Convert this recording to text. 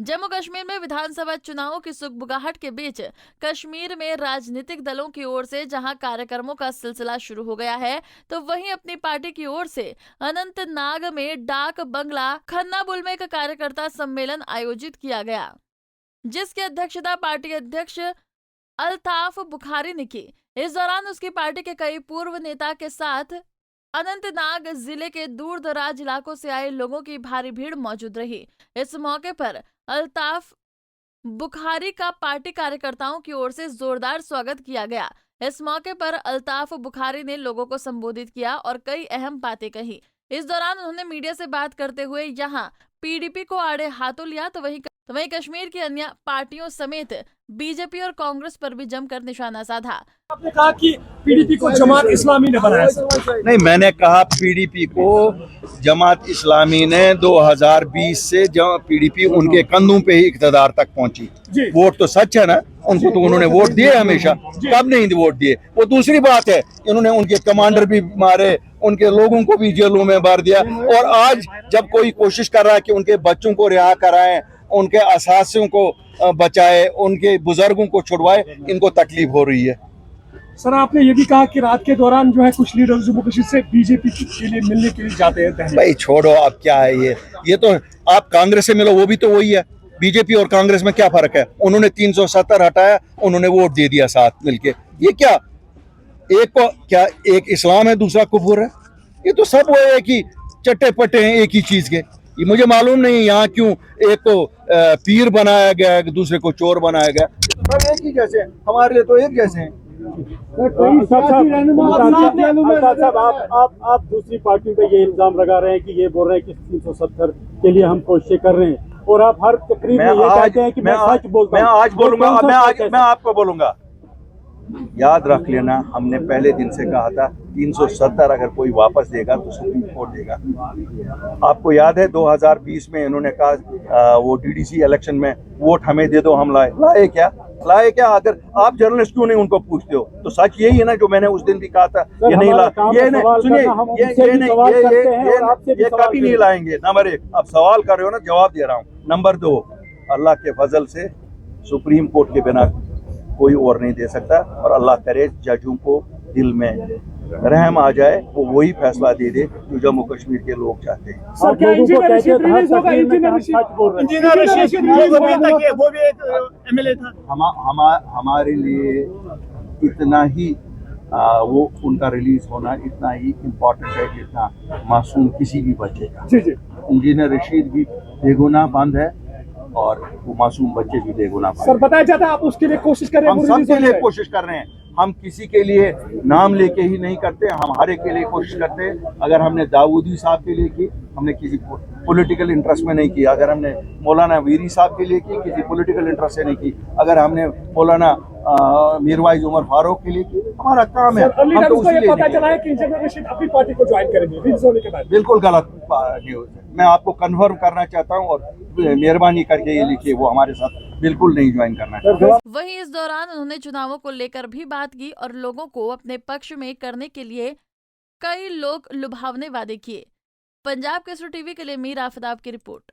जम्मू कश्मीर में विधानसभा चुनावों की सुगबुगाहट के बीच कश्मीर में राजनीतिक दलों की ओर से जहां कार्यक्रमों का सिलसिला शुरू हो गया है, तो वहीं अपनी पार्टी की ओर से अनंतनाग में डाक बंगला खन्नाबुल में एक कार्यकर्ता सम्मेलन आयोजित किया गया, जिसकी अध्यक्षता पार्टी अध्यक्ष अल्ताफ बुखारी ने की। इस दौरान उसकी पार्टी के कई पूर्व नेता के साथ अनंतनाग जिले के दूर दराज इलाकों से आए लोगों की भारी भीड़ मौजूद रही। इस मौके पर अल्ताफ बुखारी का पार्टी कार्यकर्ताओं की ओर से जोरदार स्वागत किया गया। इस मौके पर अल्ताफ बुखारी ने लोगों को संबोधित किया और कई अहम बातें कही। इस दौरान उन्होंने मीडिया से बात करते हुए यहां पीडीपी को आड़े हाथों लिया, तो वहीं कश्मीर की अन्य पार्टियों समेत बीजेपी और कांग्रेस पर भी जमकर निशाना साधा। आपने कहा कि पीडीपी को जमात इस्लामी ने बनाया। नहीं, मैंने कहा पीडीपी को जमात इस्लामी ने 2020 से पीडीपी उनके कंधों पे ही इक़्तिदार तक पहुंची। वोट तो सच है ना, उनको तो उन्होंने वोट दिए हमेशा, कब नहीं वोट दिए वो दूसरी बात है। इन्होंने उनके कमांडर भी मारे, उनके लोगों को भी जेलों में भर दिया, और आज जब कोई कोशिश कर रहा है कि उनके बच्चों को रिहा कराएं, उनके असासियों को बचाए, उनके बुजुर्गों को छुड़वाए, इनको तकलीफ हो रही है। सर, आपने ये भी कहा कि रात के दौरान जो है कुछ लीडर जम्मू कश्मीर से बीजेपी के लिए मिलने के लिए जाते हैं। भाई छोड़ो, अब क्या है ये तो आप कांग्रेस से मिलो, वो भी तो वही है। बीजेपी और कांग्रेस में क्या फर्क है? उन्होंने 370 हटाया, उन्होंने वोट दे दिया साथ मिलके। ये क्या एक को क्या एक इस्लाम है, दूसरा कुफर है? ये तो सब वो है कि चट्टे पट्टे हैं एक ही चीज के। ये मुझे मालूम नहीं यहाँ क्यों एक को पीर बनाया गया, दूसरे को चोर बनाया गया। तो सब एक ही जैसे हैं, हमारे लिए तो एक जैसे हैं। आप दूसरी पार्टियों पे ये इल्जाम लगा रहे हैं कि ये बोल रहे हैं कि 370 के लिए हम कोशिश कर रहे हैं, और आप हर तकरीब में ये कहते हैं कि मैं सच बोलता हूं। मैं आज बोलूंगा, मैं आपको बोलूंगा, याद रख लेना, हमने पहले दिन से कहा था 370 अगर कोई वापस देगा तो सुप्रीम कोर्ट देगा। आपको याद है 2020 में इन्होंने कहा वो डीडीसी इलेक्शन में वोट हमें दे दो, हम लाए क्या? अगर आप जर्नलिस्ट क्यों नहीं उनको पूछते हो? तो सच यही है ना जो मैंने उस दिन भी कहा था, ये नहीं ला, ये नहीं, सुनिए, ये कभी नहीं लाएंगे। नंबर 1, आप सवाल कर रहे हो ना, जवाब दे रहा हूँ। नंबर 2, अल्लाह के फजल से सुप्रीम कोर्ट के बिना कोई और नहीं दे सकता, और अल्लाह करे जजों को दिल में रहम आ जाए, वो वही फैसला दे दे जो जम्मू कश्मीर के लोग चाहते हैं। सर, क्या इंजीनियर रशीद रिलीज होगा? इंजीनियर रशीद वो भी एक एमएलए था। हमारे लिए इतना ही वो उनका रिलीज होना इतना ही इम्पोर्टेंट है जितना मासूम किसी भी बच्चे का। इंजीनियर रशीद भी बेगुनाह बंद है, और वो मासूम बच्चे भी बेगुनाह। सर, बताया जाता है आप उसके लिए कोशिश कर रहे हैं? हम सबके लिए कोशिश कर रहे हैं, हम किसी के लिए नाम लेके ही नहीं करते, हम हर एक के लिए कोशिश करते हैं। अगर हमने दाऊदी साहब के लिए की, हमने किसी पॉलिटिकल इंटरेस्ट में नहीं की। अगर हमने मौलाना वीरी साहब के लिए की, किसी पॉलिटिकल इंटरेस्ट से नहीं की। अगर हमने मौलाना मीरवाइज उमर फारूक के लिए की, हमारा काम है। हम तो उसी लिए पता चला है कि इंजीनियर रशीद अपनी पार्टी को ज्वाइन करेंगे रिलीज होने के बाद। बिल्कुल गलत न्यूज़ है, मैं आपको कन्फर्म करना चाहता हूँ, और मेहरबानी करके ये लिखिए वो हमारे साथ बिल्कुल नहीं ज्वाइन करना चाहता। वहीं इस दौरान उन्होंने चुनावों को लेकर भी बात की और लोगों को अपने पक्ष में करने के लिए कई लोग लुभावने वादे किए। पंजाब केसरी टीवी के लिए मीर आफताब की रिपोर्ट।